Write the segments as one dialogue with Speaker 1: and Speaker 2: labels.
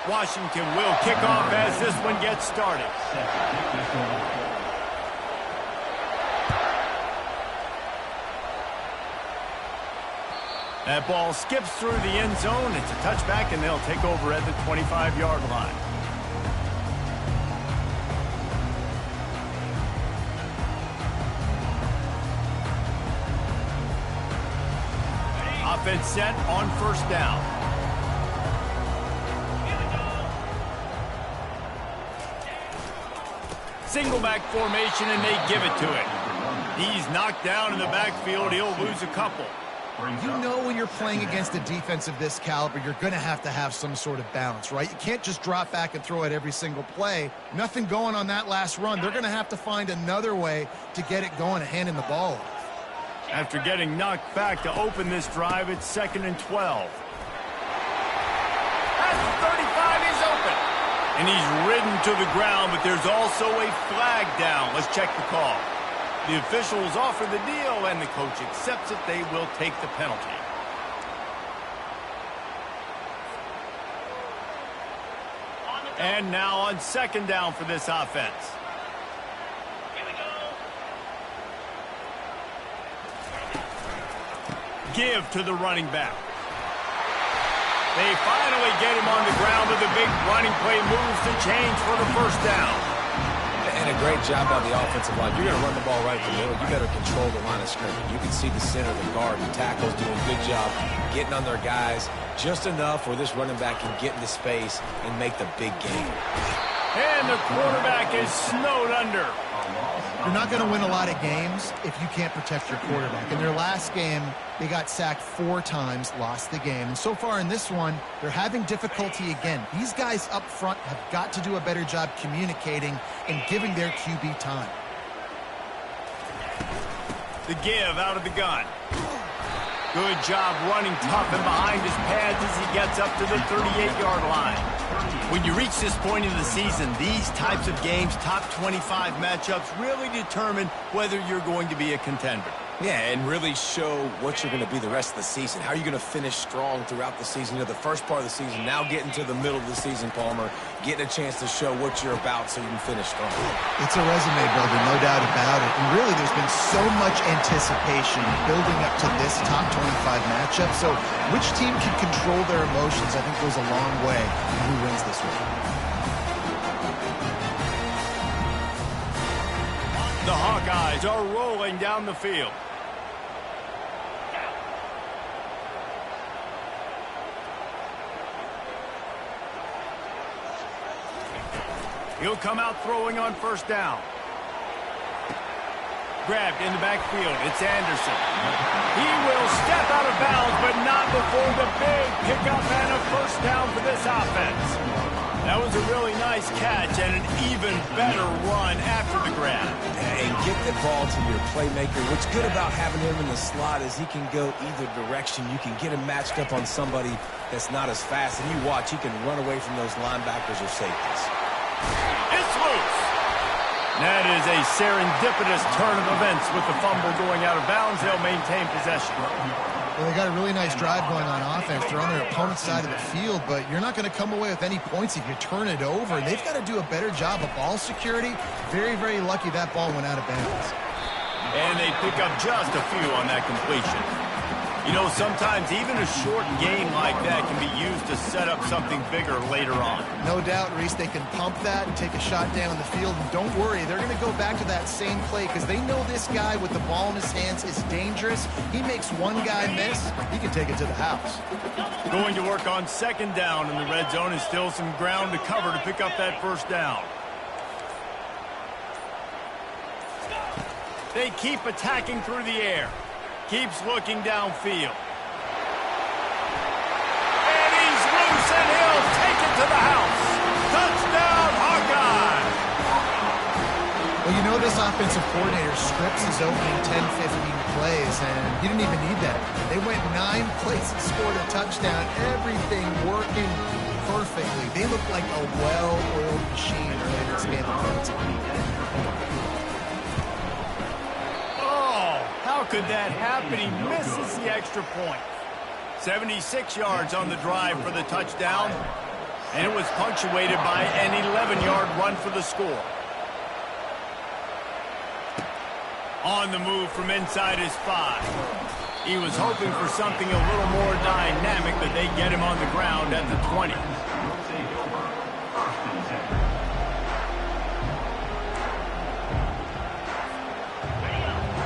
Speaker 1: Washington will kick off as this one gets started. That ball skips through the end zone. It's a touchback, and they'll take over at the 25-yard line. Offense set on first down. Single back formation, and they give it to him. He's knocked down in the backfield. He'll lose a couple.
Speaker 2: You know when you're playing against a defense of this caliber, you're going to have some sort of balance, right? You can't just drop back and throw it every single play. Nothing going on that last run. They're going to have to find another way to get it going and handing the ball off.
Speaker 1: After getting knocked back to open this drive, it's 2nd and 12. At the 35, he's open. And he's ridden to the ground, but there's also a flag down. Let's check the call. The officials offer the deal, and the coach accepts it. They will take the penalty. And now on 2nd down for this offense. Give to the running back. They finally get him on the ground with a big running play moves the chains for the first down.
Speaker 3: And a great job by the offensive line. You're going to run the ball right at the middle. You better control the line of scrimmage. You can see the center, the guard, the tackles doing a good job getting on their guys just enough where this running back can get into space and make the big game.
Speaker 1: And the quarterback is snowed under.
Speaker 2: You're not going to win a lot of games if you can't protect your quarterback. In their last game, they got sacked 4 times, lost the game. And so far in this one, they're having difficulty again. These guys up front have got to do a better job communicating and giving their QB time.
Speaker 1: The give out of the gun. Good job running tough and behind his pads as he gets up to the 38-yard line. When you reach this point in the season, these types of games, top 25 matchups, really determine whether you're going to be a contender.
Speaker 3: Yeah, and really show what you're going to be the rest of the season. How are you going to finish strong throughout the season? You know, the first part of the season, now getting to the middle of the season, Palmer, getting a chance to show what you're about so you can finish strong.
Speaker 2: It's a resume builder, no doubt about it. And really, there's been so much anticipation building up to this top 25 matchup. So which team can control their emotions, I think, goes a long way in who wins this one.
Speaker 1: The Hawkeyes are rolling down the field. He'll come out throwing on first down. Grabbed in the backfield. It's Anderson. He will step out of bounds, but not before the big pickup and a first down for this offense. That was a really nice catch and an even better run after the grab.
Speaker 3: And get the ball to your playmaker. What's good about having him in the slot is he can go either direction. You can get him matched up on somebody that's not as fast. And you watch, he can run away from those linebackers or safeties.
Speaker 1: It's loose. That is a serendipitous turn of events with the fumble going out of bounds. They'll maintain possession.
Speaker 2: Well, they got a really nice drive going on offense. They're on their opponent's side of the field, but you're not going to come away with any points if you turn it over. And they've got to do a better job of ball security. Very, very lucky that ball went out of bounds.
Speaker 1: And they pick up just a few on that completion. You know, sometimes even a short game like that can be used to set up something bigger later on.
Speaker 2: No doubt, Reese, they can pump that and take a shot down the field. And don't worry, they're going to go back to that same play because they know this guy with the ball in his hands is dangerous. He makes one guy miss, he can take it to the house.
Speaker 1: Going to work on 2nd down in the red zone and still some ground to cover to pick up that first down. They keep attacking through the air. Keeps looking downfield. And he's loose, and he'll take it to the house. Touchdown, Hawkeye!
Speaker 2: Well, you know this offensive coordinator scripts his opening 10, 15 plays, and he didn't even need that. They went 9 plays and scored a touchdown. Everything working perfectly. They look like a well-oiled machine early in this game.
Speaker 1: How could that happen? He misses the extra point. 76 yards on the drive for the touchdown. And it was punctuated by an 11-yard run for the score. On the move from inside his 5. He was hoping for something a little more dynamic, but they get him on the ground at the 20.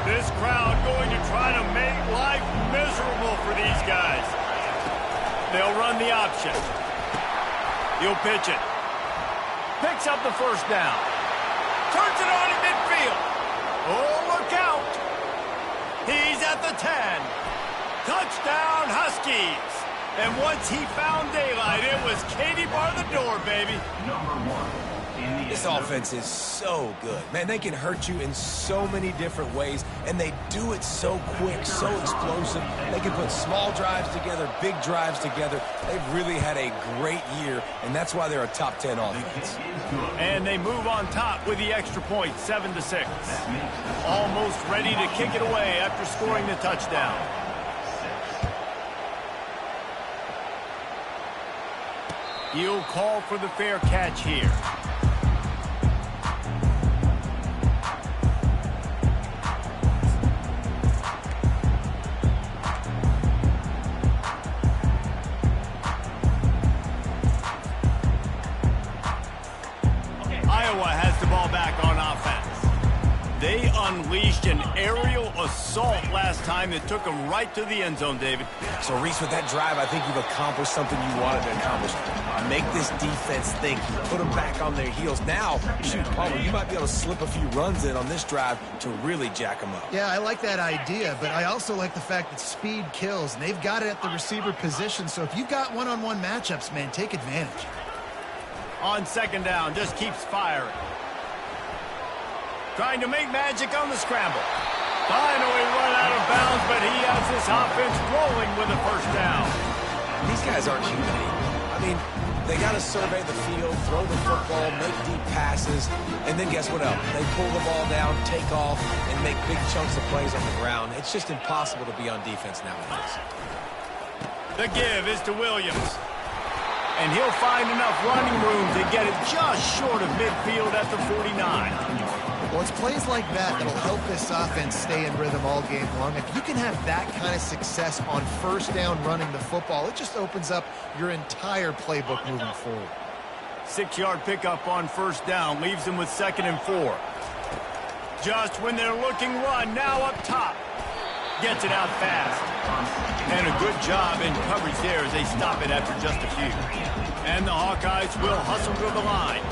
Speaker 1: This crowd going to try to make life miserable for these guys. They'll run the option. He'll pitch it. Picks up the first down. Turns it on in midfield. Oh, look out. He's at the 10. Touchdown, Huskies. And once he found daylight, it was Katie bar the door, baby.
Speaker 3: This offense is so good. Man, they can hurt you in so many different ways, and they do it so quick, so explosive. They can put small drives together, big drives together. They've really had a great year, and that's why they're a top 10 offense.
Speaker 1: And they move on top with the extra point, 7-6. Almost ready to kick it away after scoring the touchdown. He'll call for the fair catch here. Iowa has the ball back on offense. They unleashed an aerial assault last time that took them right to the end zone, David.
Speaker 3: So, Reese, with that drive, I think you've accomplished something you wanted to accomplish. Make this defense think. You put them back on their heels. Now, shoot, Palmer, you might be able to slip a few runs in on this drive to really jack them up.
Speaker 2: Yeah, I like that idea, but I also like the fact that speed kills, and they've got it at the receiver position. So if you've got one-on-one matchups, man, take advantage.
Speaker 1: On second down, just keeps firing. Trying to make magic on the scramble. Finally run out of bounds, but he has this offense rolling with a first down.
Speaker 3: These guys aren't human. I mean, they got to survey the field, throw the football, make deep passes, and then guess what else? They pull the ball down, take off, and make big chunks of plays on the ground. It's just impossible to be on defense nowadays.
Speaker 1: The give is to Williams. And he'll find enough running room to get it just short of midfield at the 49.
Speaker 2: Well, it's plays like that that'll help this offense stay in rhythm all game long. If you can have that kind of success on first down running the football, it just opens up your entire playbook moving forward.
Speaker 1: 6-yard pickup on first down leaves them with 2nd and 4. Just when they're looking run, now up top. Gets it out fast. And a good job in coverage there as they stop it after just a few. And the Hawkeyes will hustle to the line.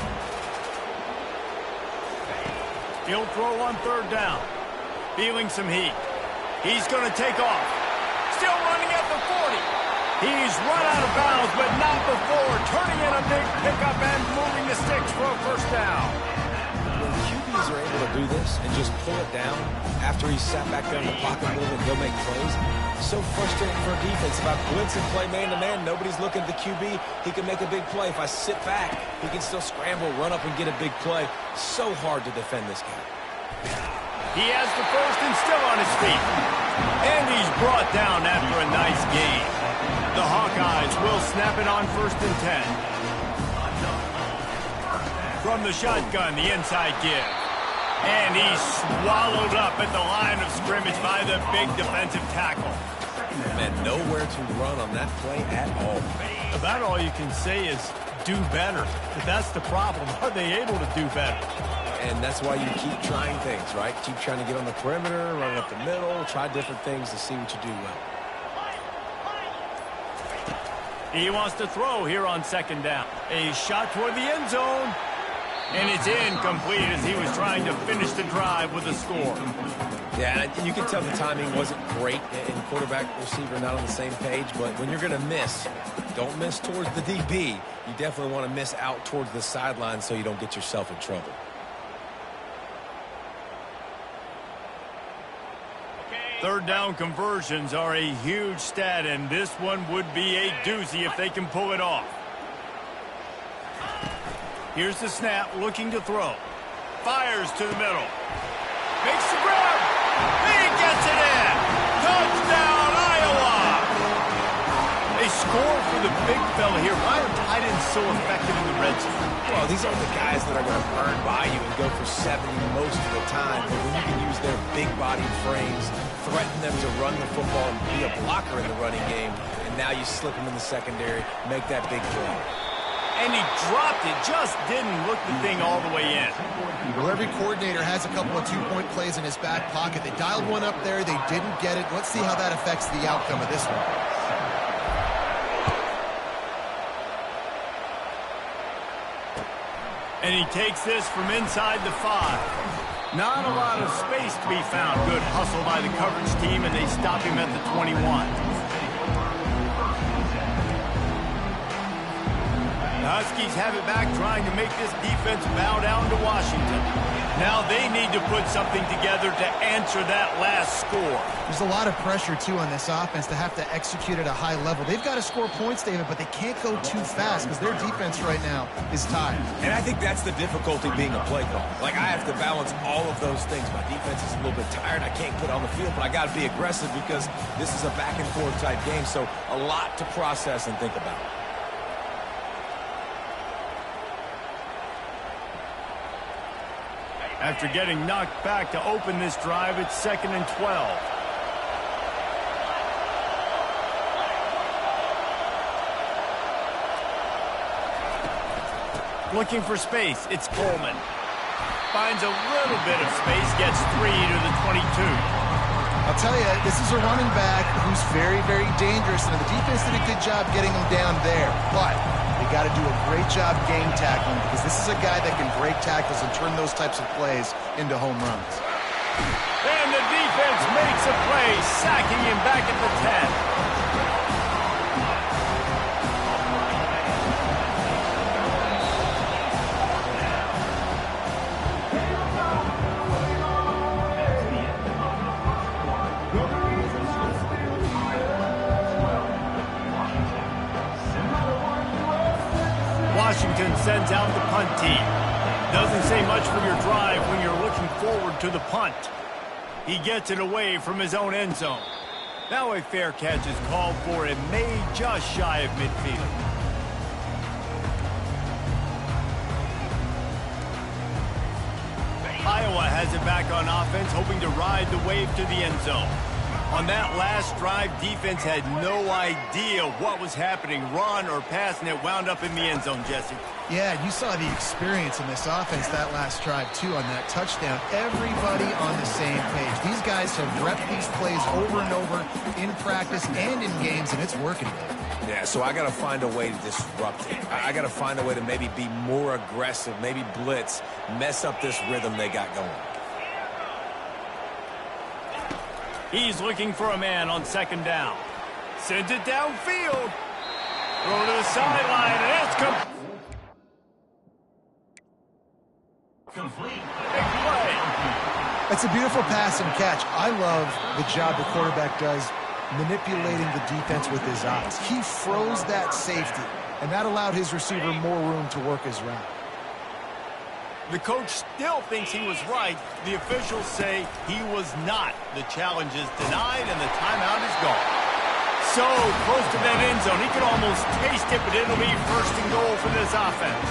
Speaker 1: He'll throw on third down. Feeling some heat. He's going to take off. Still running at the 40. He's run out of bounds, but not before turning in a big pickup and moving the sticks for a first down.
Speaker 3: When QBs are able to do this and just pull it down after he's sat back there in the pocket a little bit and go make plays, so frustrating for a defense. If I blitz and play man-to-man, nobody's looking at the QB. He can make a big play. If I sit back, he can still scramble, run up, and get a big play. So hard to defend this guy.
Speaker 1: He has the first and still on his feet. And he's brought down after a nice gain. The Hawkeyes will snap it on 1st and 10. From the shotgun, the inside give. And he's swallowed up at the line of scrimmage by the big defensive tackle.
Speaker 3: Man, nowhere to run on that play at all.
Speaker 1: About all you can say is do better. But that's the problem. Are they able to do better?
Speaker 3: And that's why you keep trying things, right? Keep trying to get on the perimeter, run up the middle, try different things to see what you do well.
Speaker 1: He wants to throw here on 2nd down. A shot toward the end zone. And it's incomplete as he was trying to finish the drive with a score.
Speaker 3: Yeah, and you can tell the timing wasn't great and quarterback receiver not on the same page, but when you're going to miss, don't miss towards the DB. You definitely want to miss out towards the sideline so you don't get yourself in trouble.
Speaker 1: Third down conversions are a huge stat, and this one would be a doozy if they can pull it off. Here's the snap, looking to throw. Fires to the middle. Makes the grab. He gets it in. Touchdown, Iowa. They score for the big fella here. Why are tight ends so effective in the red zone?
Speaker 3: Well, these aren't the guys that are going to burn by you and go for 70 most of the time. But when you can use their big body frames, threaten them to run the football and be a blocker in the running game, and now you slip them in the secondary, make that big play.
Speaker 1: And he dropped it, just didn't look the thing all the way in.
Speaker 2: Well, every coordinator has a couple of two-point plays in his back pocket. They dialed one up there, they didn't get it. Let's see how that affects the outcome of this one.
Speaker 1: And he takes this from inside the 5. Not a lot of space to be found. Good hustle by the coverage team, and they stop him at the 21. The Huskies have it back, trying to make this defense bow down to Washington. Now they need to put something together to answer that last score.
Speaker 2: There's a lot of pressure, too, on this offense to have to execute at a high level. They've got to score points, David, but they can't go too fast because their defense right now is tired.
Speaker 3: And I think that's the difficulty being a play call. Like, I have to balance all of those things. My defense is a little bit tired. I can't put on the field, but I got to be aggressive because this is a back-and-forth type game, so a lot to process and think about.
Speaker 1: After getting knocked back to open this drive, it's 2nd and 12. Looking for space, it's Coleman. Finds a little bit of space, gets 3 to the 22.
Speaker 2: I'll tell you, this is a running back who's very, very dangerous, and the defense did a good job getting him down there. But they got to do a great job game tackling because this is a guy that can break tackles and turn those types of plays into home runs.
Speaker 1: And the defense makes a play, sacking him back at the 10. Washington sends out the punt team. Doesn't say much for your drive when you're looking forward to the punt. He gets it away from his own end zone. Now a fair catch is called for and made just shy of midfield. Iowa has it back on offense, hoping to ride the wave to the end zone. On that last drive, defense had no idea what was happening, run or pass, and it wound up in the end zone, Jesse.
Speaker 2: Yeah, you saw the experience in this offense that last drive, too, on that touchdown. Everybody on the same page. These guys have repped these plays over and over in practice and in games, and it's working.
Speaker 3: Yeah, so I got to find a way to disrupt it. I got to find a way to maybe be more aggressive, maybe blitz, mess up this rhythm they got going.
Speaker 1: He's looking for a man on 2nd down. Sends it downfield. Throw to the sideline, and it's complete. Big play.
Speaker 2: It's a beautiful pass and catch. I love the job the quarterback does manipulating the defense with his eyes. He froze that safety, and that allowed his receiver more room to work his route.
Speaker 1: The coach still thinks he was right. The officials say he was not. The challenge is denied, and the timeout is gone. So close to that end zone. He can almost taste it, but it'll be 1st and goal for this offense.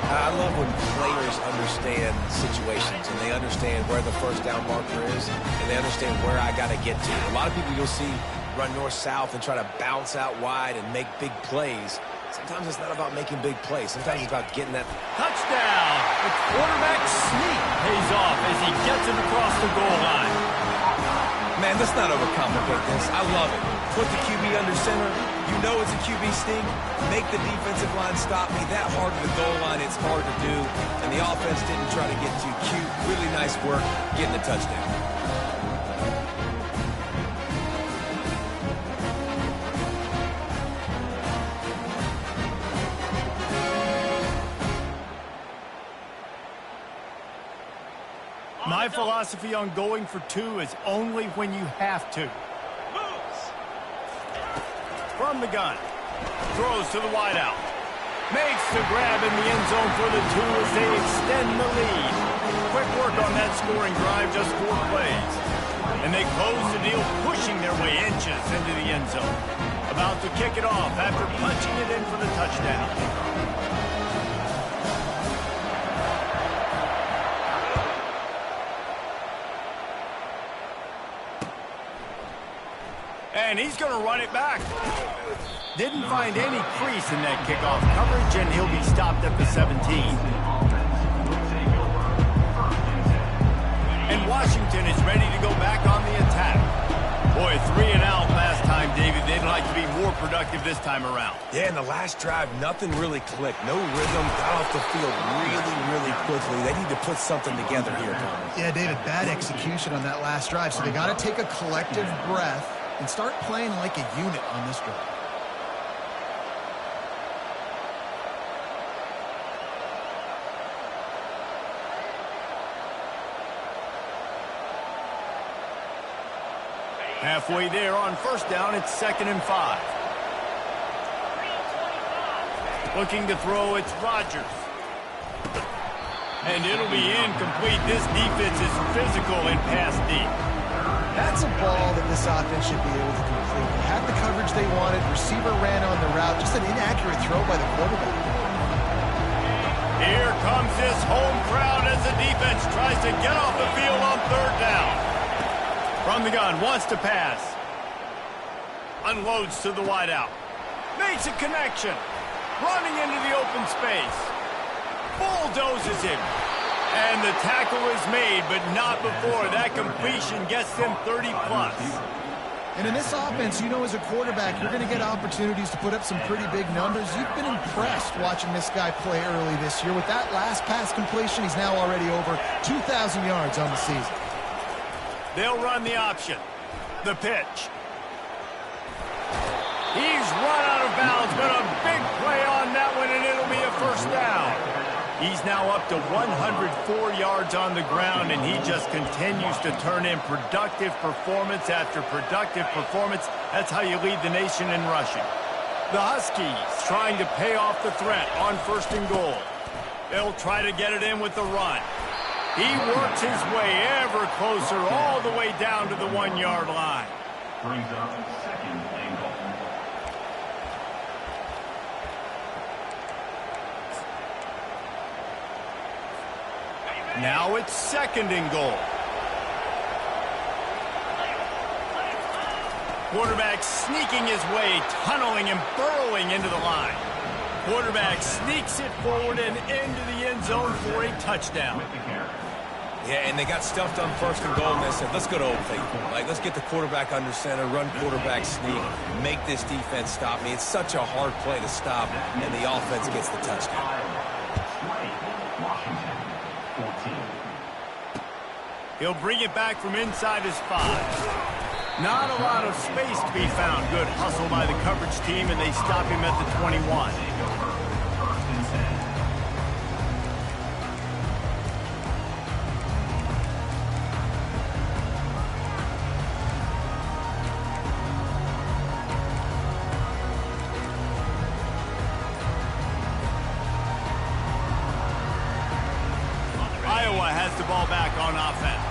Speaker 3: I love when players understand situations, and they understand where the 1st down marker is, and they understand where I got to get to. A lot of people you'll see run north-south and try to bounce out wide and make big plays. Sometimes it's not about making big plays. Sometimes it's about getting that.
Speaker 1: Touchdown! The quarterback sneak pays off as he gets it across the goal line.
Speaker 3: Man, let's not overcomplicate this. I love it. Put the QB under center. You know it's a QB sneak. Make the defensive line stop me. That hard to the goal line, it's hard to do. And the offense didn't try to get too cute. Really nice work getting the touchdown.
Speaker 1: My philosophy on going for 2 is only when you have to. From the gun. Throws to the wideout. Makes the grab in the end zone for the 2 as they extend the lead. Quick work on that scoring drive, just 4 plays. And they close the deal, pushing their way inches into the end zone. A About to kick it off after punching it in for the touchdown. And he's going to run it back. Didn't find any crease in that kickoff coverage, and he'll be stopped at the 17. And Washington is ready to go back on the attack. Boy, 3 and out last time, David. They'd like to be more productive this time around.
Speaker 3: Yeah, in the last drive, nothing really clicked. No rhythm, got off the field really quickly. They need to put something together here, Thomas.
Speaker 2: Yeah, David, bad execution on that last drive, so they got to take a collective breath and start playing like a unit on this drive.
Speaker 1: Halfway there on first down, it's 2nd and 5. Looking to throw, it's Rodgers. And it'll be incomplete. This defense is physical and pass deep.
Speaker 2: That's a ball that this offense should be able to complete. They had the coverage they wanted. Receiver ran on the route. Just an inaccurate throw by the quarterback.
Speaker 1: Here comes this home crowd as the defense tries to get off the field on 3rd down. From the gun, wants to pass. Unloads to the wideout. Makes a connection. Running into the open space. Bulldozes him. And the tackle is made, but not before. That completion gets them 30-plus.
Speaker 2: And in this offense, you know as a quarterback, you're going to get opportunities to put up some pretty big numbers. You've been impressed watching this guy play early this year. With that last pass completion, he's now already over 2,000 yards on the season.
Speaker 1: They'll run the option. The pitch. He's run out of bounds, but a big play on that one, and it'll be a first down. He's now up to 104 yards on the ground, and he just continues to turn in productive performance after productive performance. That's how you lead the nation in rushing. The Huskies trying to pay off the threat on 1st and goal. They'll try to get it in with the run. He works his way ever closer all the way down to the 1-yard line.
Speaker 4: Brings up 2nd and goal.
Speaker 1: Now it's 2nd and goal. Quarterback sneaking his way, tunneling and burrowing into the line. Quarterback sneaks it forward and into the end zone for a touchdown.
Speaker 3: Yeah, and they got stuffed on 1st and goal, and they said, let's go to Old Faithful. Like, let's get the quarterback under center, run quarterback sneak, make this defense stop me. It's such a hard play to stop, and the offense gets the touchdown.
Speaker 1: He'll bring it back from inside his 5. Not a lot of space to be found. Good hustle by the coverage team, and they stop him at the 21. Iowa has the ball back on offense.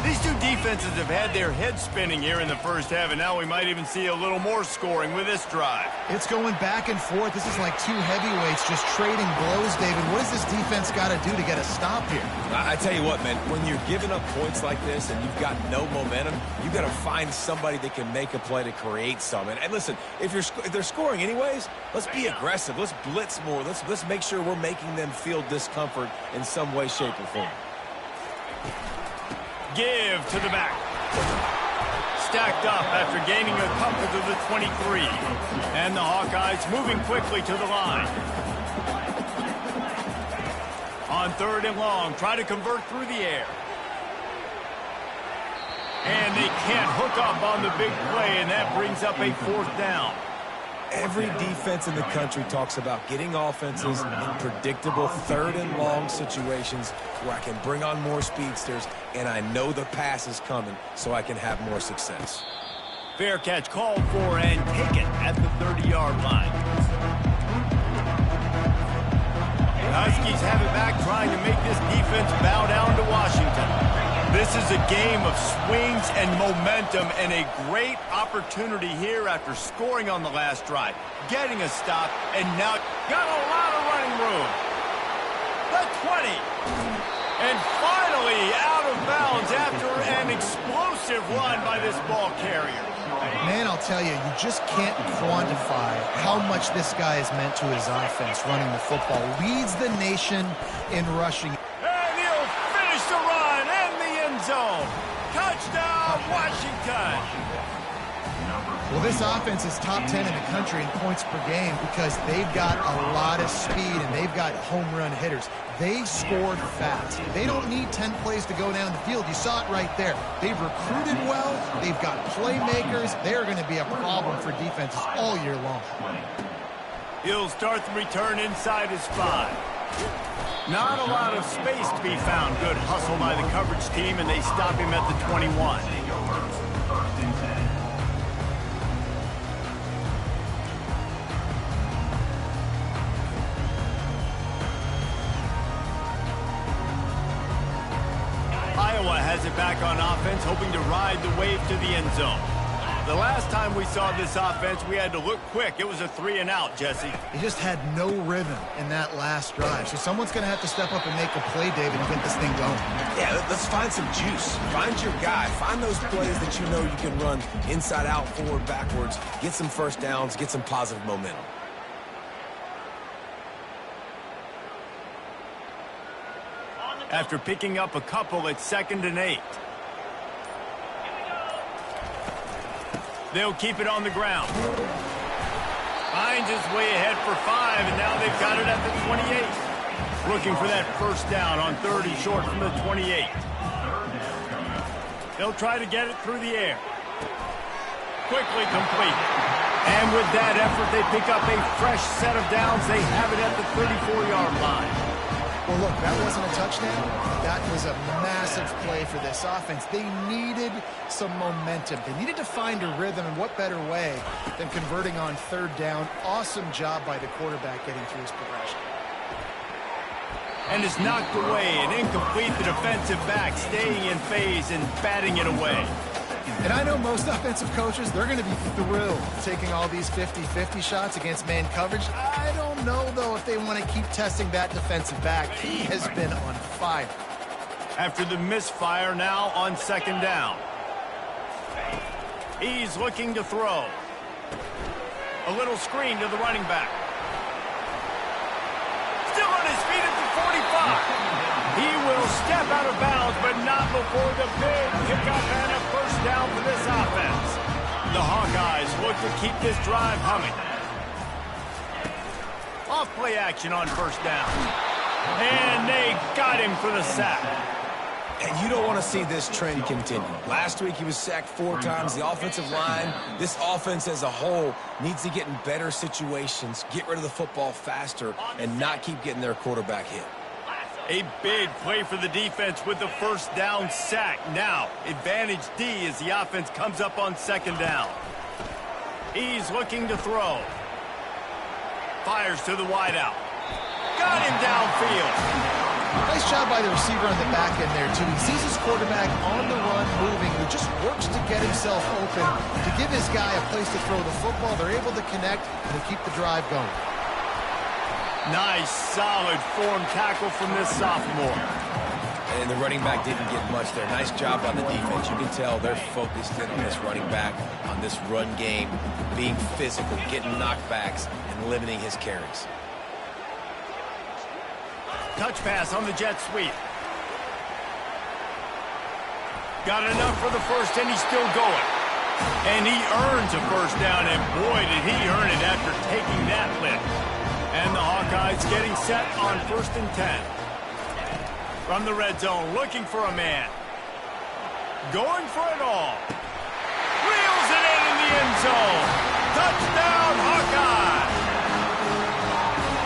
Speaker 1: These two defenses have had their heads spinning here in the first half, and now we might even see a little more scoring with this drive.
Speaker 2: It's going back and forth. This is like two heavyweights just trading blows, David. What does this defense got to do to get a stop here?
Speaker 3: I tell you what, man, when you're giving up points like this and you've got no momentum, you've got to find somebody that can make a play to create some. And listen, if they're scoring anyways, let's be aggressive. Let's blitz more. Let's make sure we're making them feel discomfort in some way, shape, or form.
Speaker 1: Give to the back. Stacked up after gaining a couple to the 23. And the Hawkeyes moving quickly to the line. On 3rd and long, try to convert through the air. And they can't hook up on the big play, and that brings up a 4th down.
Speaker 3: Every defense in the country talks about getting offenses in predictable 3rd and long situations where I can bring on more speedsters and I know the pass is coming so I can have more success.
Speaker 1: Fair catch called for and taken at the 30-yard line. The Huskies have it back, trying to make this defense bow down to Washington. This is a game of swings and momentum, and a great opportunity here after scoring on the last drive, getting a stop, and now got a lot of running room. The 20. And finally out of bounds after an explosive run by this ball carrier.
Speaker 2: Man, I'll tell you, you just can't quantify how much this guy has meant to his offense running the football. Leads the nation in rushing.
Speaker 1: And he'll finish the run in the end zone. Touchdown, Washington.
Speaker 2: Well, this offense is top 10 in the country in points per game because they've got a lot of speed and they've got home run hitters. They scored fast. They don't need 10 plays to go down the field. You saw it right there. They've recruited well. They've got playmakers. They're going to be a problem for defenses all year long.
Speaker 1: He'll start the return inside his 5. Not a lot of space to be found. Good hustle by the coverage team, and they stop him at the 21. Iowa has it back on offense, hoping to ride the wave to the end zone. The last time we saw this offense, we had to look quick. It was a 3-and-out, Jesse.
Speaker 2: He just had no rhythm in that last drive. So someone's going to have to step up and make a play, David, and get this thing going.
Speaker 3: Yeah, let's find some juice. Find your guy. Find those plays that you know you can run inside out, forward, backwards. Get some first downs. Get some positive momentum.
Speaker 1: After picking up a couple, it's 2nd and 8. They'll keep it on the ground. Finds his way ahead for 5, and now they've got it at the 28. Looking for that first down on 30, short from the 28. They'll try to get it through the air. Quickly complete. And with that effort, they pick up a fresh set of downs. They have it at the 34-yard line.
Speaker 2: Well, look, that wasn't a touchdown. That was a massive play for this offense. They needed some momentum. They needed to find a rhythm, and what better way than converting on 3rd down. Awesome job by the quarterback getting through his progression.
Speaker 1: And it's knocked away and incomplete. The defensive back staying in phase and batting it away.
Speaker 2: And I know most offensive coaches, they're going to be thrilled taking all these 50-50 shots against man coverage. I don't know, though, if they want to keep testing that defensive back. He has been on fire.
Speaker 1: After the misfire, now on 2nd down. He's looking to throw. A little screen to the running back. Still on his feet at the 45. He will step out of bounds, but not before the big pickup and a first down for this offense. The Hawkeyes look to keep this drive humming. Off play action on 1st down. And they got him for the sack.
Speaker 3: And you don't want to see this trend continue. Last week he was sacked 4 times. The offensive line, this offense as a whole, needs to get in better situations, get rid of the football faster, and not keep getting their quarterback hit.
Speaker 1: A big play for the defense with the first down sack. Now, advantage D as the offense comes up on 2nd down. He's looking to throw. Fires to the wideout. Got him downfield.
Speaker 2: Nice job by the receiver on the back end there, too. He sees his quarterback on the run moving. He just works to get himself open, to give his guy a place to throw the football. They're able to connect and to keep the drive going.
Speaker 1: Nice, solid form tackle from this sophomore.
Speaker 3: And the running back didn't get much there. Nice job on the defense. You can tell they're focused in on this running back, on this run game, being physical, getting knockbacks, and limiting his carries.
Speaker 1: Touch pass on the jet sweep. Got enough for the first, and he's still going. And he earns a first down, and boy, did he earn it after taking that lift. And the Hawkeyes getting set on 1st and 10. From the red zone, looking for a man. Going for it all. Reels it in the end zone. Touchdown, Hawkeye!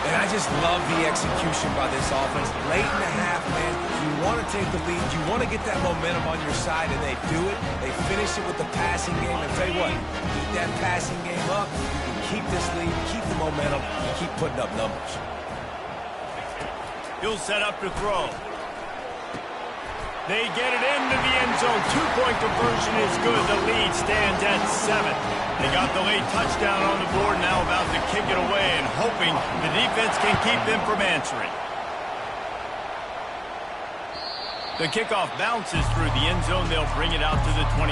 Speaker 3: And I just love the execution by this offense. Late in the half, man, you want to take the lead. You want to get that momentum on your side, and they do it. They finish it with the passing game. And tell you what, keep that passing game up. You can keep this lead, keep the momentum, and keep putting up numbers.
Speaker 1: He'll set up to throw. They get it into the end zone. Two-point conversion is good. The lead stands at 7. They got the late touchdown on the board, now about to kick it away and hoping the defense can keep them from answering. The kickoff bounces through the end zone. They'll bring it out to the 25.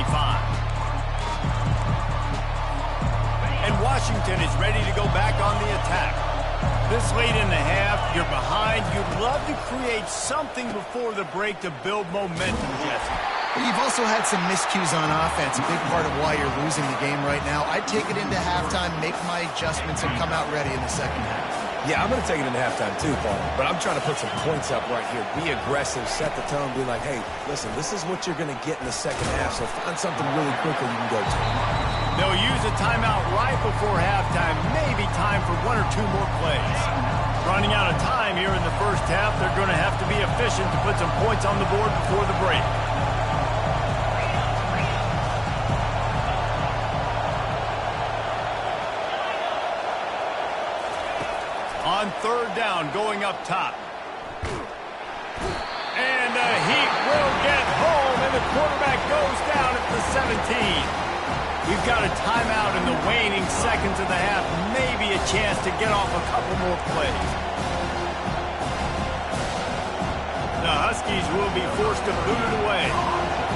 Speaker 1: And Washington is ready to go back on the attack. This late in the half, you're behind. You'd love to create something before the break to build momentum, Jesse.
Speaker 2: You've also had some miscues on offense, a big part of why you're losing the game right now. I'd take it into halftime, make my adjustments, and come out ready in the second half.
Speaker 3: Yeah, I'm going to take it into halftime too, Paul. But I'm trying to put some points up right here. Be aggressive, set the tone, be like, hey, listen, this is what you're going to get in the second half, so find something really quickly you can go to.
Speaker 1: They'll use a timeout right before halftime, maybe time for 1 or 2 more plays. Running out of time here in the first half, they're going to have to be efficient to put some points on the board before the break. On third down, going up top. And the Heat will get home, and the quarterback goes down at the 17. We've got a timeout in the waning seconds of the half, maybe a chance to get off a couple more plays. The Huskies will be forced to boot it away.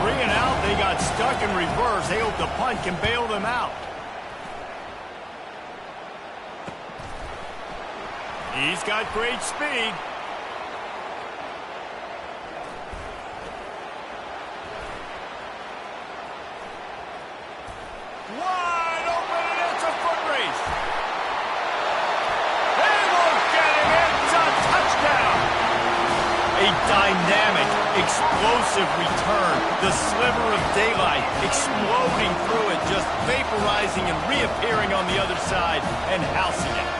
Speaker 1: 3 and out, they got stuck in reverse. They hope the punt can bail them out. He's got great speed. Wide open, and it's a foot race. They will get it. It's a touchdown. A dynamic, explosive return. The sliver of daylight exploding through it, just vaporizing and reappearing on the other side and housing it.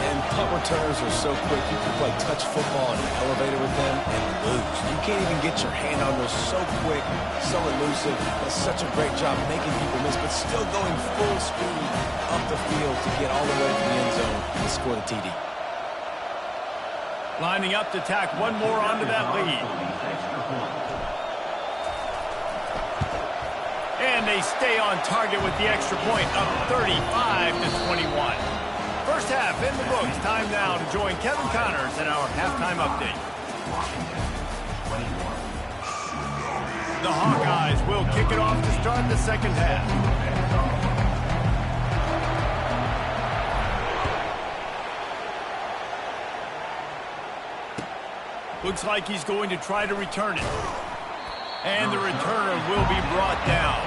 Speaker 3: And punt returns are so quick. You can play touch football in an elevator with them and lose. You can't even get your hand on those. So quick, so elusive. Does such a great job making people miss, but still going full speed up the field to get all the way to the end zone and score the TD.
Speaker 1: Lining up to tack one more onto that lead. And they stay on target with the extra point, up 35-21. First half in the books. Time now to join Kevin Connors in our halftime update. The Hawkeyes will kick it off to start the second half. Looks like he's going to try to return it. And the returner will be brought down.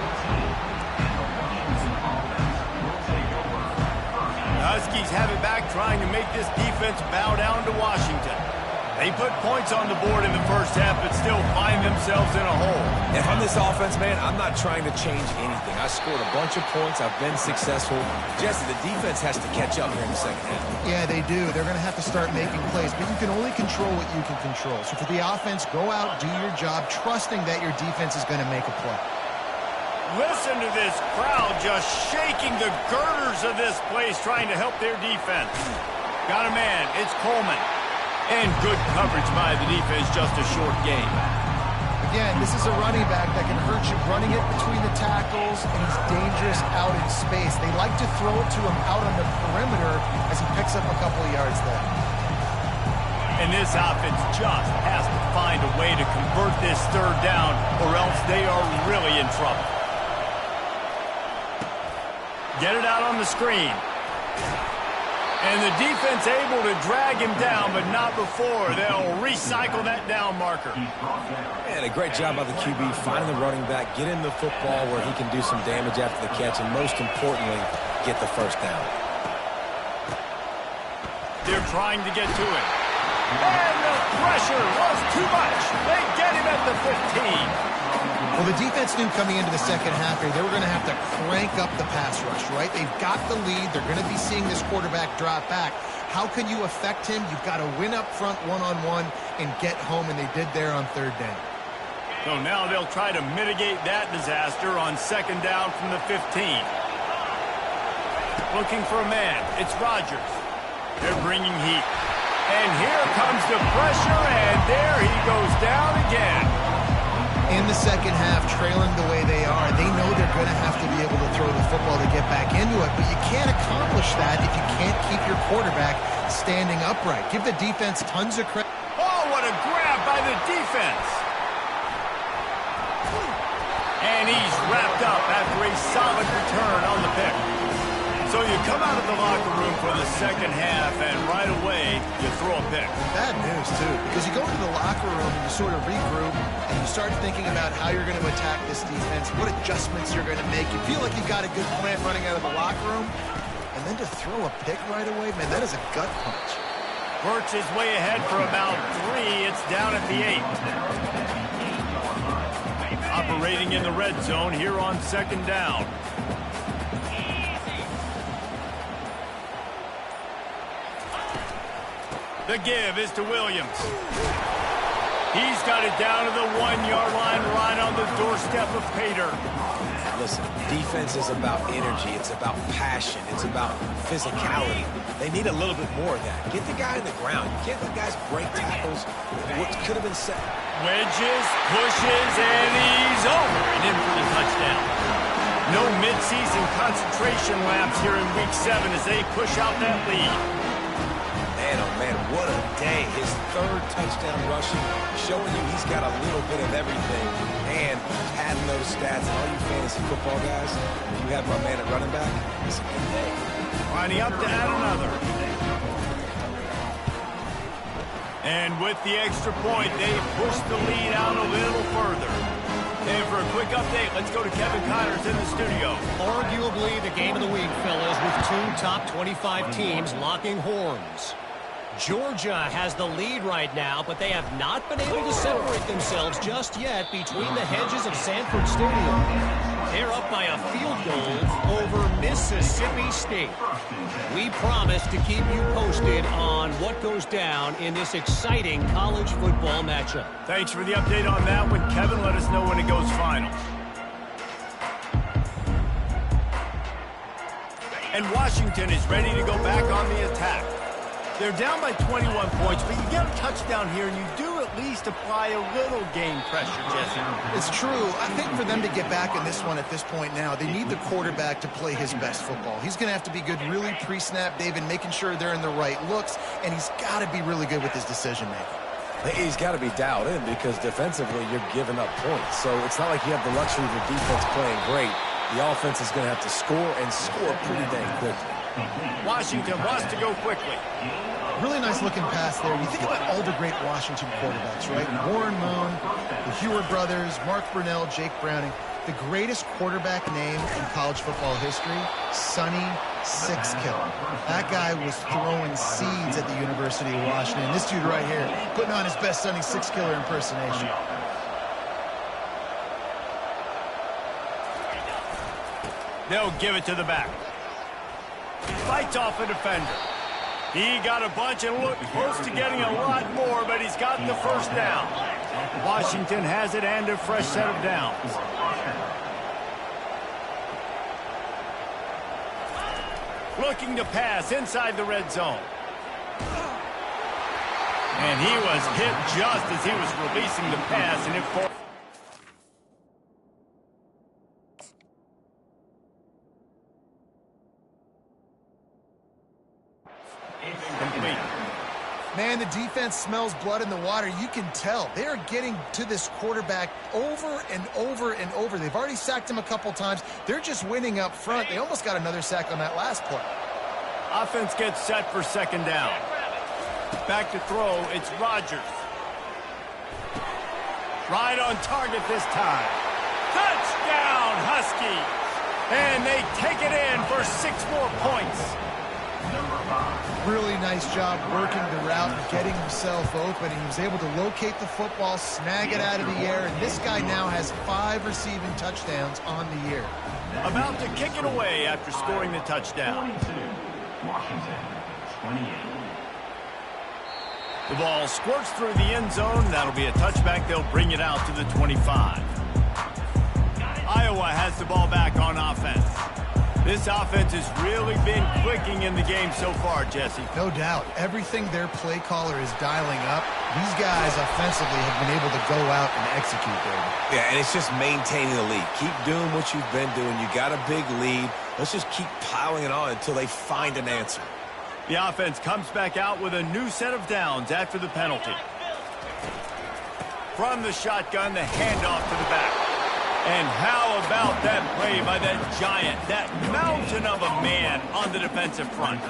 Speaker 1: Huskies have it back, trying to make this defense bow down to Washington. They put points on the board in the first half, but still find themselves in a hole.
Speaker 3: And from this offense, man, I'm not trying to change anything. I scored a bunch of points. I've been successful. Jesse, the defense has to catch up here in the second half.
Speaker 2: Yeah, they do. They're going to have to start making plays, but you can only control what you can control. So for the offense, go out, do your job, trusting that your defense is going to make a play.
Speaker 1: Listen to this crowd just shaking the girders of this place, trying to help their defense. Got a man. It's Coleman. And good coverage by the defense, just a short game.
Speaker 2: Again, this is a running back that can hurt you running it between the tackles, and he's dangerous out in space. They like to throw it to him out on the perimeter as he picks up a couple of yards there.
Speaker 1: And this offense just has to find a way to convert this third down, or else they are really in trouble. Get it out on the screen. And the defense able to drag him down, but not before. They'll recycle that down marker.
Speaker 3: And a great job by the QB finding the running back, get him the football where he can do some damage after the catch, and most importantly, get the first down.
Speaker 1: They're trying to get to it. And the pressure was too much. They get him at the 15.
Speaker 2: Well, the defense knew coming into the second half here, they were going to have to crank up the pass rush, right? They've got the lead. They're going to be seeing this quarterback drop back. How can you affect him? You've got to win up front one-on-one and get home, and they did there on third down.
Speaker 1: So now they'll try to mitigate that disaster on second down from the 15. Looking for a man. It's Rodgers. They're bringing heat. And here comes the pressure, and there he goes down again.
Speaker 2: In the second half, trailing the way they are, they know they're going to have to be able to throw the football to get back into it, but you can't accomplish that if you can't keep your quarterback standing upright. Give the defense tons of credit.
Speaker 1: Oh, what a grab by the defense. And he's wrapped up after a solid return on the pick. So you come out of the locker room for the second half, and right away, you throw a pick.
Speaker 2: Bad news, too, because you go into the locker room and you sort of regroup, and you start thinking about how you're going to attack this defense, what adjustments you're going to make. You feel like you've got a good plan running out of the locker room, and then to throw a pick right away, man, that is a gut punch.
Speaker 1: Birch is way ahead for about 3. It's down at the 8. Operating in the red zone here on second down. The give is to Williams. He's got it down to the 1-yard line, right on the doorstep of Pater.
Speaker 3: Listen, defense is about energy. It's about passion. It's about physicality. They need a little bit more of that. Get the guy in the ground. You can't let guys break tackles. What could have been set.
Speaker 1: Wedges, pushes, and he's over and in for the touchdown. No midseason concentration laps here in Week 7 as they push out that lead.
Speaker 3: Man, oh man, what a day. His 3rd touchdown rushing, showing you he's got a little bit of everything. And adding those stats, all you fantasy football guys, if you have my man at running back, it's a good day.
Speaker 1: Lining up to add another. And with the extra point, they push the lead out a little further. And for a quick update, let's go to Kevin Connors in the studio.
Speaker 5: Arguably the game of the week, fellas, with 2 top 25 teams locking horns. Georgia has the lead right now, but they have not been able to separate themselves just yet between the hedges of Sanford Stadium. They're up by a field goal over Mississippi State. We promise to keep you posted on what goes down in this exciting college football matchup.
Speaker 1: Thanks for the update on that one, Kevin. Let us know when it goes final. And Washington is ready to go back on the attack. They're down by 21 points, but you get a touchdown here, and you do at least apply a little game pressure, Jesse.
Speaker 2: It's true. I think for them to get back in this one at this point now, they need the quarterback to play his best football. He's going to have to be good really pre-snap, David, making sure they're in the right looks, and he's got to be really good with his decision-making.
Speaker 3: He's got to be dialed in because defensively you're giving up points. So it's not like you have the luxury of your defense playing great. The offense is going to have to score and score pretty dang quickly.
Speaker 1: Washington wants to go quickly.
Speaker 2: Really nice looking pass there. You think about all the great Washington quarterbacks, right? Warren Moon, the Heward brothers, Mark Brunell, Jake Browning. The greatest quarterback name in college football history, Sonny Sixkiller. That guy was throwing seeds at the University of Washington. This dude right here, putting on his best Sonny Sixkiller impersonation.
Speaker 1: They'll give it to the back. Fights off a defender. He got a bunch and looked close to getting a lot more, but he's got the first down. Washington has it and a fresh set of downs. Looking to pass inside the red zone. And he was hit just as he was releasing the pass, and it forced. Complete.
Speaker 2: Man, the defense smells blood in the water. You can tell. They are getting to this quarterback over and over and over. They've already sacked him a couple times. They're just winning up front. They almost got another sack on that last play.
Speaker 1: Offense gets set for second down. Back to throw, it's Rodgers. Right on target this time. Touchdown, Huskies! And they take it in for 6 more points.
Speaker 2: Really nice job working the route and getting himself open. He was able to locate the football, snag it out of the air, and this guy now has 5 receiving touchdowns on the year.
Speaker 1: About to kick it away after scoring the touchdown.
Speaker 4: 22, Washington, 28.
Speaker 1: The ball squirts through the end zone. That'll be a touchback. They'll bring it out to the 25. Iowa has the ball back on offense. This offense has really been clicking in the game so far, Jesse.
Speaker 2: No doubt. Everything their play caller is dialing up, these guys offensively have been able to go out and execute, David.
Speaker 3: Yeah, and it's just maintaining the lead. Keep doing what you've been doing. You got a big lead. Let's just keep piling it on until they find an answer.
Speaker 1: The offense comes back out with a new set of downs after the penalty. From the shotgun, the handoff to the back. And how about that play by that giant, that mountain of a man on the defensive front?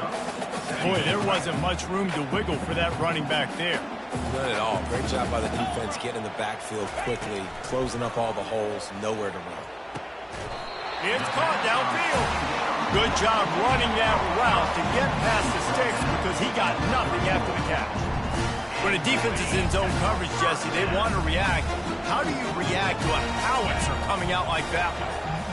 Speaker 1: Boy, there wasn't much room to wiggle for that running back there.
Speaker 3: None at all. Great job by the defense getting in the backfield quickly, closing up all the holes, nowhere to run.
Speaker 1: It's caught downfield. Good job running that route to get past the sticks because he got nothing after the catch. When a defense is in zone coverage, Jesse, they want to react. How do you react to a howitzer coming out like that?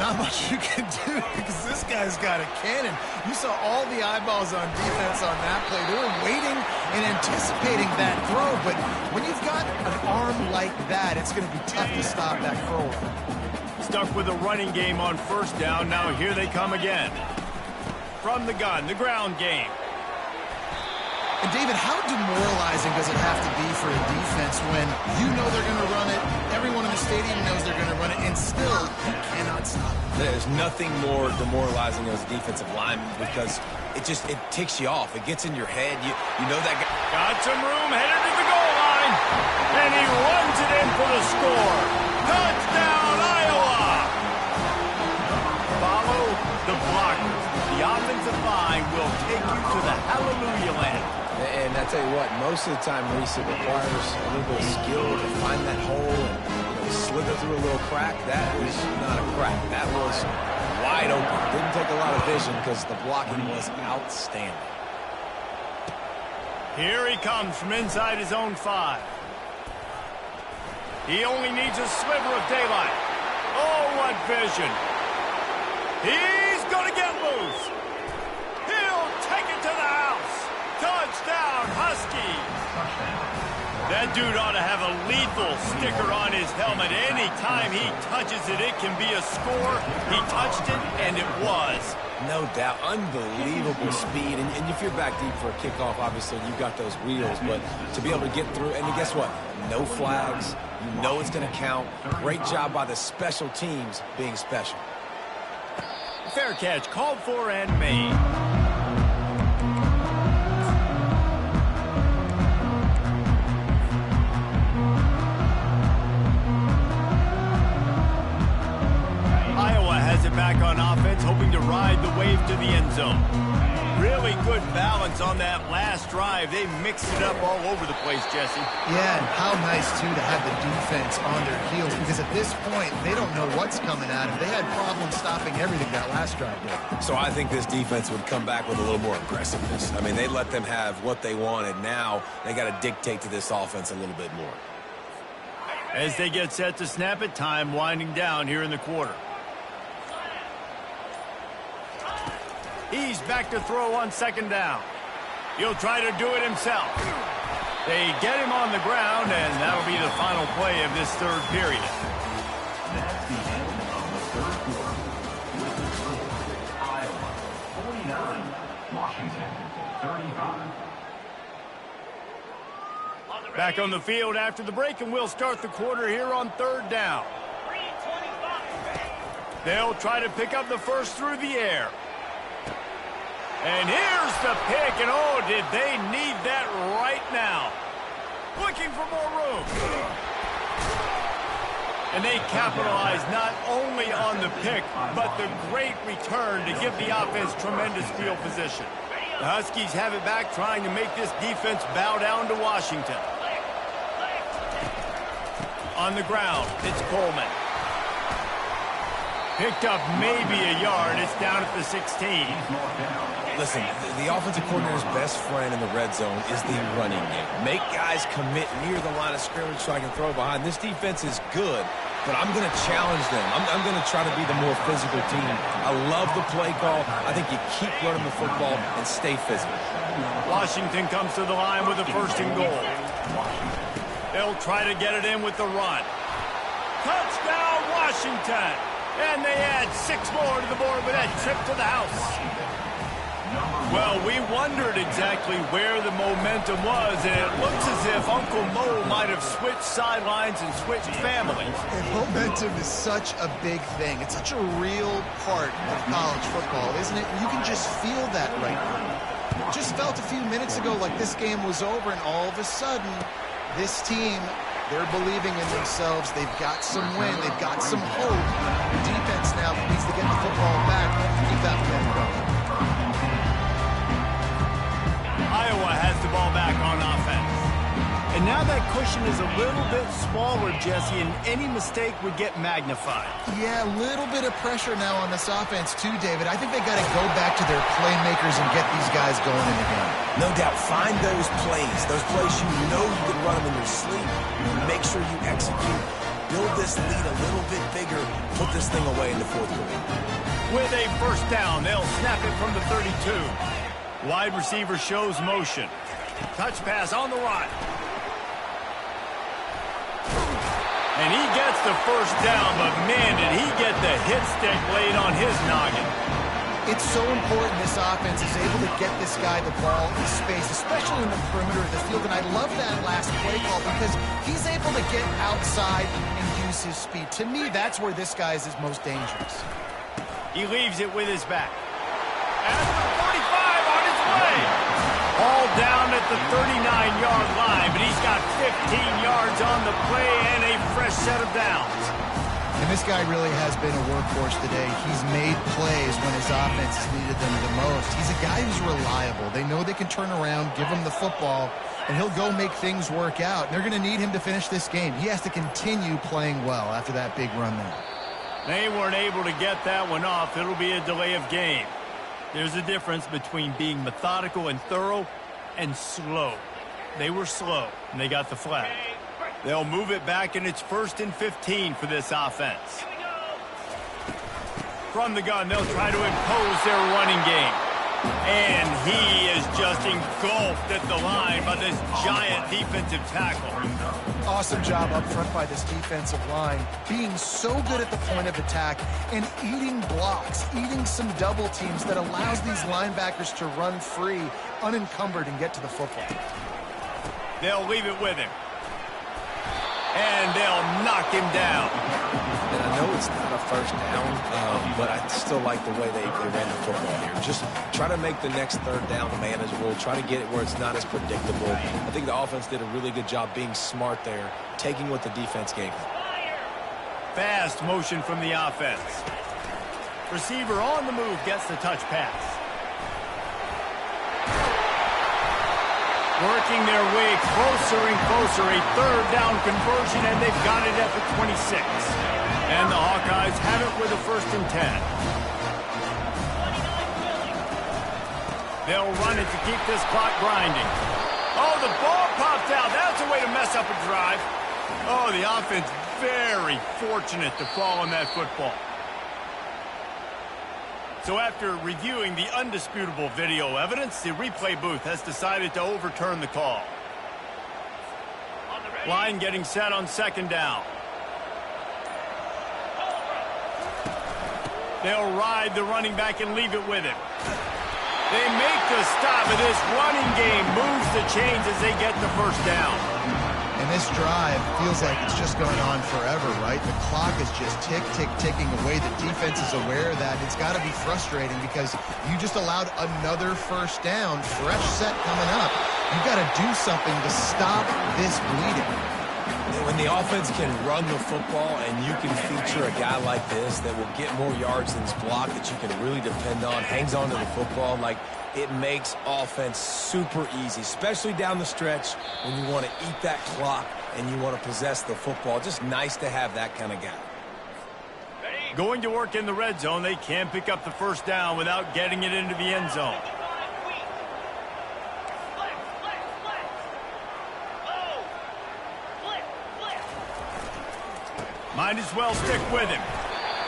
Speaker 2: Not much you can do because this guy's got a cannon. You saw all the eyeballs on defense on that play. They were waiting and anticipating that throw, but when you've got an arm like that, it's going to be tough to stop that throw.
Speaker 1: Stuck with a running game on first down. Now here they come again. From the gun, the ground game.
Speaker 2: And, David, how demoralizing does it have to be for a defense when you know they're going to run it, everyone in the stadium knows they're going to run it, and still you cannot stop it?
Speaker 3: There's nothing more demoralizing as a defensive lineman because it ticks you off. It gets in your head. You know that guy.
Speaker 1: Got some room, headed to the goal line, and he runs it in for the score. Touchdown, Iowa! Follow the blockers. The offensive line will take you to the hallelujah land.
Speaker 3: And I tell you what, most of the time, Reese, it requires a little bit of skill to find that hole and slither through a little crack. That was not a crack. That was wide open. Didn't take a lot of vision because the blocking was outstanding.
Speaker 1: Here he comes from inside his own 5. He only needs a sliver of daylight. Oh, what vision. He's going to get loose. He'll take it to the house. Touchdown, Huskies. That dude ought to have a lethal sticker on his helmet. Anytime he touches it, it can be a score. He touched it, and it was.
Speaker 3: No doubt. Unbelievable speed. And if you're back deep for a kickoff, obviously you've got those wheels. But to be able to get through, and guess what? No flags. You know it's going to count. Great job by the special teams being special.
Speaker 1: Fair catch called for and made. Iowa has it back on offense, hoping to ride the wave to the end zone. Really good balance on that last drive. They mixed it up all over the place, Jesse.
Speaker 2: Yeah, and how nice, too, to have the defense on their heels because at this point, they don't know what's coming at them. They had problems stopping everything that last drive did.
Speaker 3: So I think this defense would come back with a little more aggressiveness. I mean, they let them have what they wanted. Now they got to dictate to this offense a little bit more.
Speaker 1: As they get set to snap it, time winding down here in the quarter. He's back to throw on second down. He'll try to do it himself. They get him on the ground, and that'll be the final play of this third period.
Speaker 4: That's the end of the third quarter. With the score, Iowa 49, Washington 35.
Speaker 1: Back on the field after the break, and we'll start the quarter here on third down. They'll try to pick up the first through the air. And here's the pick, and oh, did they need that right now. Looking for more room. And they capitalize not only on the pick, but the great return to give the offense tremendous field position. The Huskies have it back, trying to make this defense bow down to Washington. On the ground, it's Coleman. Picked up maybe a yard. It's down at the 16.
Speaker 3: Listen, the offensive coordinator's best friend in the red zone is the running game. Make guys commit near the line of scrimmage so I can throw behind. This defense is good, but I'm going to challenge them. I'm going to try to be the more physical team. I love the play call. I think you keep running the football and stay physical.
Speaker 1: Washington comes to the line with a first and goal. They'll try to get it in with the run. Touchdown, Washington! And they add 6 more to the board with that trip to the house. Well, we wondered exactly where the momentum was, and it looks as if Uncle Mo might have switched sidelines and switched families.
Speaker 2: And momentum is such a big thing. It's such a real part of college football, isn't it? You can just feel that right now. Just felt a few minutes ago like this game was over, and all of a sudden, this team, they're believing in themselves. They've got some win. They've got some hope. The defense now needs to get the football back and keep that momentum going.
Speaker 1: Iowa has the ball back on offense. And now that cushion is a little bit smaller, Jesse, and any mistake would get magnified.
Speaker 2: Yeah, a little bit of pressure now on this offense too, David. I think they got to go back to their playmakers and get these guys going in the game.
Speaker 3: No doubt. Find those plays you know you can run them in your sleep. Make sure you execute. Build this lead a little bit bigger. Put this thing away in the fourth quarter.
Speaker 1: With a first down, they'll snap it from the 32. Wide receiver shows motion. Touch pass on the run. And he gets the first down, but man, did he get the hit stick laid on his noggin.
Speaker 2: It's so important this offense is able to get this guy the ball in space, especially in the perimeter of the field. And I love that last play call because he's able to get outside and use his speed. To me, that's where this guy is most dangerous.
Speaker 1: He leaves it with his back. And the 45 on his way. All down at the 39-yard line, but he's got 15 yards on the play and a fresh set of downs.
Speaker 2: And this guy really has been a workhorse today. He's made plays when his offense has needed them the most. He's a guy who's reliable. They know they can turn around, give him the football, and he'll go make things work out. And they're going to need him to finish this game. He has to continue playing well after that big run there.
Speaker 1: They weren't able to get that one off. It'll be a delay of game. There's a difference between being methodical and thorough and slow. They were slow, and they got the flag. They'll move it back, and it's 1st and 15 for this offense. From the gun, they'll try to impose their running game. And he is just engulfed at the line by this giant defensive tackle.
Speaker 2: Awesome job up front by this defensive line, being so good at the point of attack and eating blocks, eating some double teams that allows these linebackers to run free, unencumbered, and get to the football.
Speaker 1: They'll leave it with him. And they'll knock him down.
Speaker 3: And I know it's not a first down, but I still like the way they ran the football here. Just try to make the next third down manageable. Try to get it where it's not as predictable. I think the offense did a really good job being smart there, taking what the defense gave them.
Speaker 1: Fast motion from the offense. Receiver on the move gets the touch pass. Working their way closer and closer. A third down conversion, and they've got it at the 26. And the Hawkeyes have it with a 1st and 10. They'll run it to keep this clock grinding. Oh, the ball popped out. That's a way to mess up a drive. Oh, the offense very fortunate to fall on that football. So after reviewing the undisputable video evidence, the replay booth has decided to overturn the call. Line getting set on 2nd down. They'll ride the running back and leave it with him. They make the stop, and this running game moves the chains as they get the first down.
Speaker 2: And this drive feels like it's just going on forever, right? The clock is just ticking away. The defense is aware of that. It's got to be frustrating because you just allowed another first down, fresh set coming up. You've got to do something to stop this bleeding.
Speaker 3: When the offense can run the football and you can feature a guy like this that will get more yards than his block, that you can really depend on, hangs on to the football, like it makes offense super easy, especially down the stretch when you want to eat that clock and you want to possess the football. Just nice to have that kind of guy.
Speaker 1: Going to work in the red zone, they can pick up the first down without getting it into the end zone. Might as well stick with him.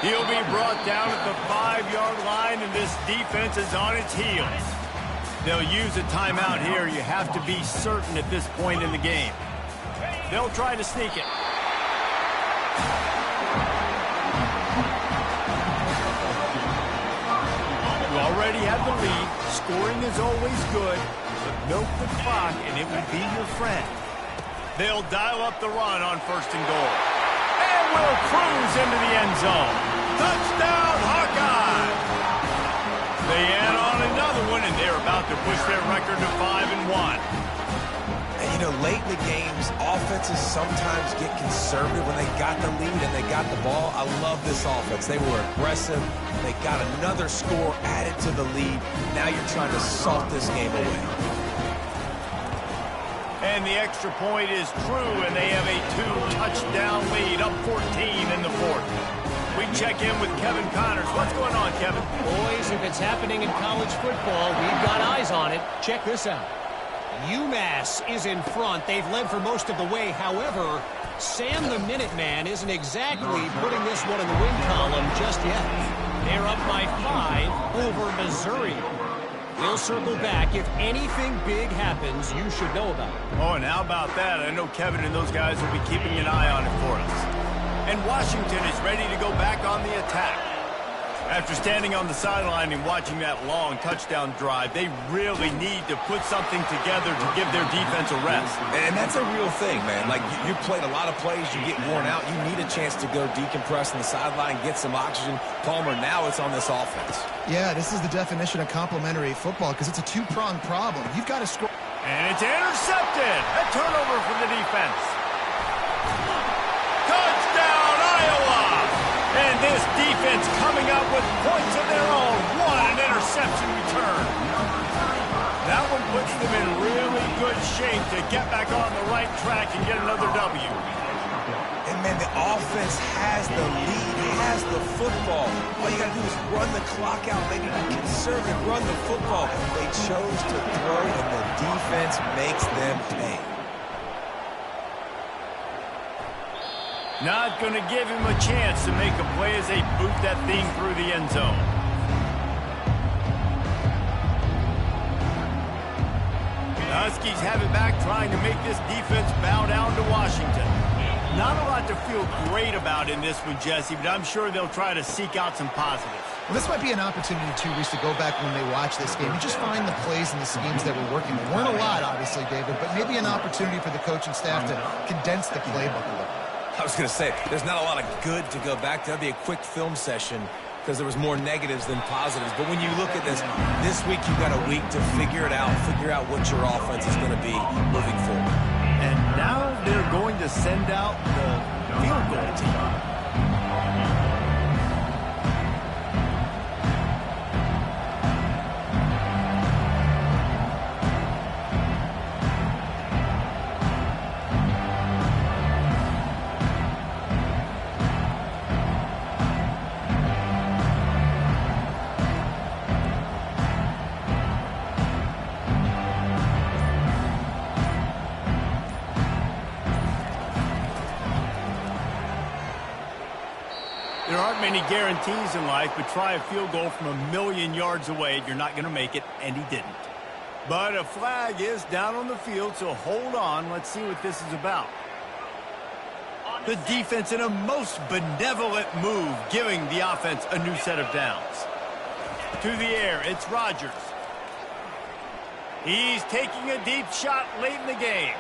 Speaker 1: He'll be brought down at the 5-yard line, and this defense is on its heels. They'll use a timeout here. You have to be certain at this point in the game. They'll try to sneak it. already have the lead. Scoring is always good, but milk the clock and it will be your friend. They'll dial up the run on 1st and goal. And will cruise into the end zone. Touchdown, Hawkeye! They add on another one, and they're about to push their record to 5-1.
Speaker 3: And, you know, late in the games, offenses sometimes get conservative when they got the lead and they got the ball. I love this offense. They were aggressive. They got another score added to the lead. Now you're trying to salt this game away.
Speaker 1: And the extra point is true, and they have a 2-touchdown lead, up 14 in the 4th. We check in with Kevin Connors. What's going on, Kevin?
Speaker 5: Boys, if it's happening in college football, we've got eyes on it. Check this out. UMass is in front. They've led for most of the way. However, Sam the Minuteman isn't exactly putting this one in the win column just yet. They're up by 5 over Missouri. We'll circle back. If anything big happens, you should know about it.
Speaker 1: Oh, and how about that? I know Kevin and those guys will be keeping an eye on it for us. And Washington is ready to go back on the attack. After standing on the sideline and watching that long touchdown drive, they really need to put something together to give their defense a rest.
Speaker 3: And that's a real thing, man. Like, you played a lot of plays, you get worn out, you need a chance to go decompress on the sideline, get some oxygen. Palmer, now it's on this offense.
Speaker 2: Yeah, this is the definition of complementary football because it's a two-pronged problem. You've got to score.
Speaker 1: And it's intercepted. A turnover for the defense. Touchdown, Iowa! And this defense coming up with points of their own. What an interception return. That one puts them in really good shape to get back on the right track and get another W.
Speaker 3: And, man, the offense has the lead, has the football. All you got to do is run the clock out, maybe be conservative, run the football. They chose to throw, and the defense makes them pay.
Speaker 1: Not going to give him a chance to make a play as they boot that thing through the end zone. The Huskies have it back, trying to make this defense bow down to Washington. Not a lot to feel great about in this one, Jesse, but I'm sure they'll try to seek out some positives.
Speaker 2: Well, this might be an opportunity, too, Reese, to go back when they watch this game. You just find the plays and the schemes that were working. There weren't a lot, obviously, David, but maybe an opportunity for the coaching staff to condense the playbook a little.
Speaker 3: I was going to say, there's not a lot of good to go back to. That'd be a quick film session because there was more negatives than positives. But when you look at this week you've got a week to figure it out, figure out what your offense is going to be moving forward.
Speaker 1: And now they're going to send out the field goal team. There aren't many guarantees in life, but try a field goal from a million yards away. You're not going to make it, and he didn't. But a flag is down on the field, so hold on. Let's see what this is about. The defense in a most benevolent move, giving the offense a new set of downs. To the air, it's Rodgers. He's taking a deep shot late in the game.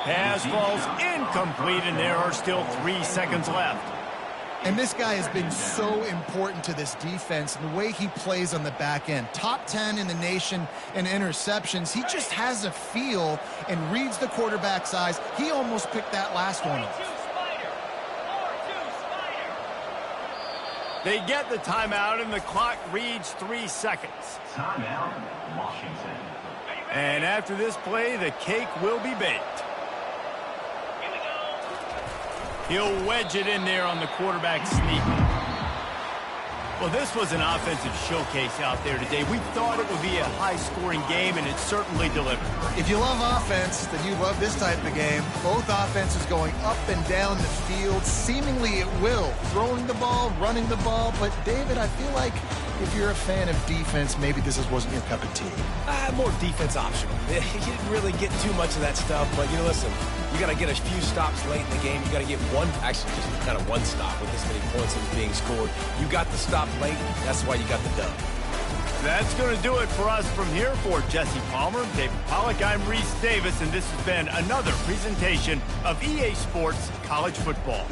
Speaker 1: Pass falls incomplete, and there are still 3 seconds left.
Speaker 2: And this guy has been so important to this defense and the way he plays on the back end. Top 10 in the nation in interceptions. He just has a feel and reads the quarterback's eyes. He almost picked that last one off.
Speaker 1: They get the timeout, and the clock reads 3 seconds.
Speaker 4: Timeout, Washington.
Speaker 1: And after this play, the cake will be baked. He'll wedge it in there on the quarterback sneak. Well, this was an offensive showcase out there today. We thought it would be a high-scoring game, and it certainly delivered.
Speaker 2: If you love offense, then you love this type of game. Both offenses going up and down the field. Seemingly it will. Throwing the ball, running the ball. But, David, I feel like if you're a fan of defense, maybe this wasn't your cup of tea.
Speaker 3: More defense optional. You didn't really get too much of that stuff, but, you know, listen, you got to get a few stops late in the game. You got to get one, actually just kind of one stop with this many points that was being scored. You got the stop late. That's why you got the dub.
Speaker 1: That's going to do it for us from here. For Jesse Palmer, David Pollack, I'm Reese Davis, and this has been another presentation of EA Sports College Football.